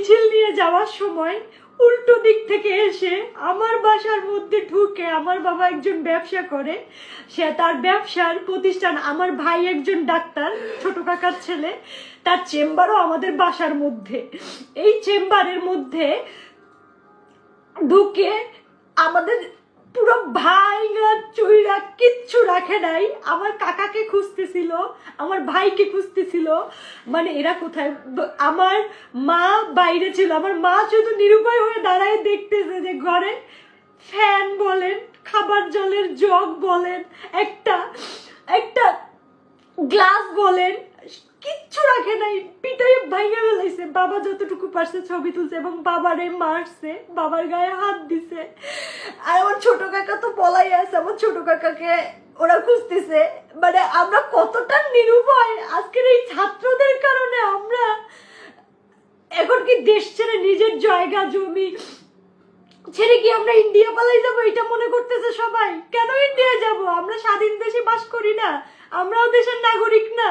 মিছিল নিয়ে যাওয়ার সময় উল্টো দিক থেকে এসে আমার বাসার মধ্যে ঢুকে, আমার বাবা একজন ব্যবসা করে, সে তার ব্যবসার প্রতিষ্ঠান, আমার ভাই একজন ডাক্তার, ছোট কাকার ছেলে, তার চেম্বারও আমাদের বাসার মধ্যে। এই চেম্বারের মধ্যে ঢুকে আমাদের পুরো ভাইঙ্গা চুইরা কিচ্ছু রাখে নাই, আমার কাকাকে খুঁজতেছিল, আমার ভাইকে খুঁজতেছিল, মানে এরা কোথায়। আমার মা বাইরে ছিল, আমার মা শুধু নিরুপায় হয়ে দাঁড়ায় দেখতেছে যে ঘরে ফ্যান বলেন, খাবার জলের জগ বলেন, একটা একটা গ্লাস বলেন, কিচ্ছু রাখে নাই, পিটাই ভাইয়া ফেলাইছে। বাবা যতটুকু পারছে ছবি তুলছে এবং বাবারে মারছে, বাবার গায়ে হাত দিছে। আর আমার ছোট কাকা তো পলাই আছে, আমার ছোট কাকাকে ওরা খুঁজতেছে। মানে আমরা কতটা নিরুপায় আজকের এই ছাত্রদের কারণে। আমরা এখন কি দেশ ছেড়ে নিজের জায়গা জমি ছেড়ে কি আমরা ইন্ডিয়া পালাই যাবো, এটা মনে করতেছে সবাই। কেন ইন্ডিয়া যাব? আমরা স্বাধীন দেশে বাস করি না? আমরাও দেশের নাগরিক না?